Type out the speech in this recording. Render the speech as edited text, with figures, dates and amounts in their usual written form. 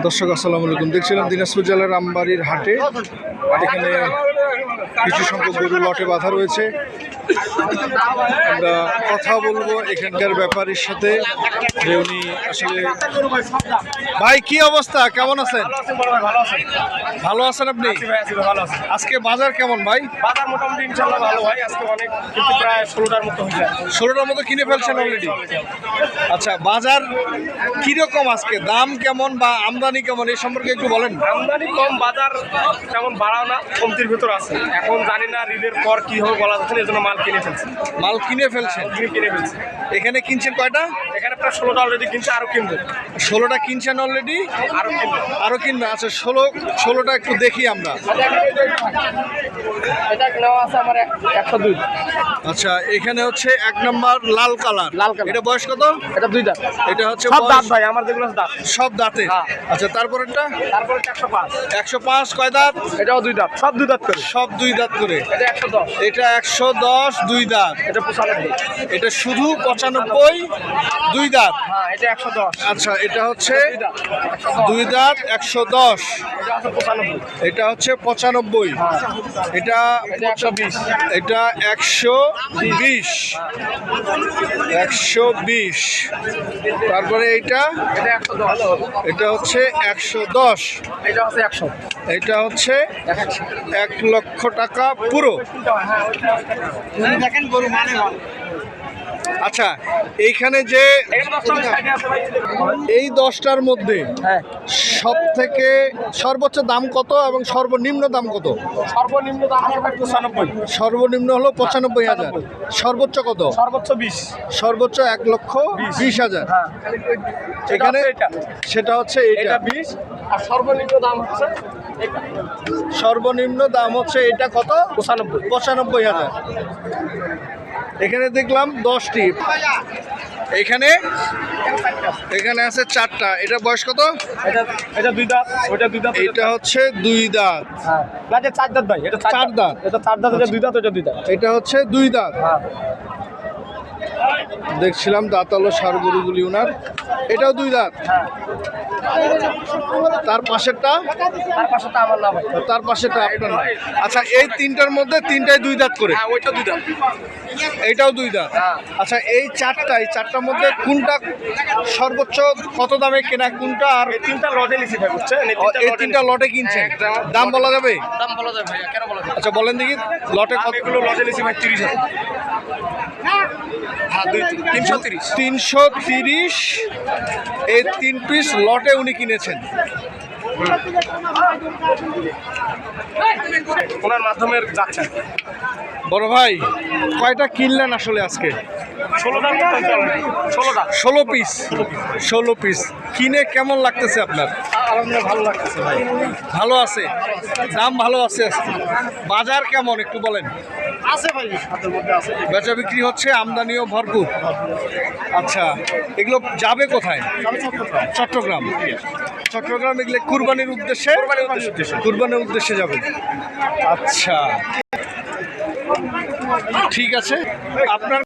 দর্শক আসসালামু আলাইকুম। দেখছিলাম দিনাজপুর জেলার আমবাড়ির হাটে, এখানে কিছু সংখ্যক গরু লটে বাঁধা রয়েছে। আমরা কথা বলবো এখানকার ব্যাপারীর সাথে, যে উনি আসলে। ভাই কি অবস্থা, কেমন আছেন? ভালো আছেন আপনি? আজকে বাজার কেমন ভাই? বাজার মোটামুটি ইনশাআল্লাহ ভালো ভাই। আজকে অনেক, কিন্তু প্রায় 16টার মতো হয়েছে। 16টার মতো কিনে ফেলছেন অলরেডি? আচ্ছা, বাজার কিরকম আজকে, দাম কেমন বা আমদানি কেমন, এই সম্পর্কে একটু বলেন। আমদানি কম, বাজার তেমন বাড়াও না, কমতির ভিতর আছে। এখন জানি না ঈদের পর কি হবে বলা যাচ্ছে না, এই জন্য মাল কিনে ফেলছে। মাল কিনে ফেলছেন? কিনে ফেলছে। এখানে কিনছেন কয়টা? এখানে প্রায় 16টা অলরেডি কিনছে, আরো কিনবে। 16টা কিনছেন অলরেডি, আরো কিনবে। আচ্ছা, 16টা একটু দেখি আমরা। এটা নেওয়া আছে আমার 102। আচ্ছা, এখানে হচ্ছে 1 নম্বর লাল কালার। এটা বয়স কত? এটা 2 দাঁত। এটা হচ্ছে সব দাঁত ভাই, আমার যেগুলো দাঁত সব দাঁতে। আচ্ছা, তারপরেরটা? তারপরে 105। 105 কয় দাঁত? এটাও 2 দাঁত, সব 2 দাঁত করে। সব 2 দাঁত করে। এটা 110। এটা 110 2 দাঁত। এটা 95। এটা শুধু 95 2 দাঁত। হ্যাঁ, এটা 110। আচ্ছা, এটা হচ্ছে 2 দাঁত 110। এটা হচ্ছে 95। এটা 120। এটা 120। 120। তারপরে এটা এটা 110। এটা হচ্ছে 110। এটা হচ্ছে 100। এটা হচ্ছে 1 লক্ষ টাকা পুরো। দেখেন গরু মানে ভালো। আচ্ছা, এইখানে যে এই 10টার মধ্যে সব থেকে সর্বোচ্চ দাম কত এবং সর্বনিম্ন দাম কত? সর্বনিম্ন দাম হবে 95। সর্বনিম্ন হলো 95,000। সর্বোচ্চ কত? সর্বোচ্চ 20। সর্বোচ্চ 1,20,000। এখানে সেটা হচ্ছে এটা 20, আর সর্বনিম্ন দাম হচ্ছে এটা। সর্বনিম্ন দাম হচ্ছে এটা কত? 95,000। এখানে দেখলাম 10টি। এখানে আছে 4টা। এটা বয়স কত? এটা 2 দাঁত, ওটা 2 দাঁত। এটা হচ্ছে 2 দাঁত। হ্যাঁ, না এটা 4 দাঁত ভাই, এটা 4 দাঁত। এটা 4 দাঁত, এটা 2 দাঁত, ওটা 2 দাঁত। এটা হচ্ছে 2 দাঁত। হ্যাঁ, দেখছিলাম দাঁতালো ষাঁড় গরুগুলি ওনার। এটাও 2 দাঁত। তার পাশেরটা? তার পাশেটা আমার না ভাই, তার পাশেরটা আপনার না। আচ্ছা, এই 3টার মধ্যে 3টাই 2 দাঁত করে। হ্যাঁ ওইটা 2 দাঁত। এইটাও 2 দাঁত। হ্যাঁ। আচ্ছা, এই 4টার মধ্যে কোনটা সর্বোচ্চ কত দামে কেনা, কোনটা? আর এই 3টা লটে নিছি ভাই, বুঝছেন? এই 3টা লটে কিনছেন, দাম বলা যাবে? দাম বলা যায় ভাই, কেন বলা যায়? আচ্ছা, বলেন দেখি লটে কত? এগুলো লটে নিছি ভাই 30,000। হ্যাঁ, 330। 330। এই 3 পিস লটে উনি কিনেছেন। ওনার মাধ্যমে যাচ্ছেন। বড় ভাই, কয়টা কিনলেন আসলে আজকে? 16টা। 16 পিস। 16 পিস কিনে কেমন লাগতেছে আপনার? আলহামদুলিল্লাহ ভালো লাগতেছে ভাই। ভালো আছে, দাম ভালো আছে আজকে। বাজার কেমন একটু বলেন। আছে ভাই, হাতের মধ্যে আছে। বেচা বিক্রি হচ্ছে, আমদানিও ভরপুর। আচ্ছা, এগুলো যাবে কোথায়? চট্টগ্রাম। চট্টগ্রাম এগুলো কুরবানির উদ্দেশ্যে? কুরবানির উদ্দেশ্যে যাবে। আচ্ছা, ঠিক আছে। আপনার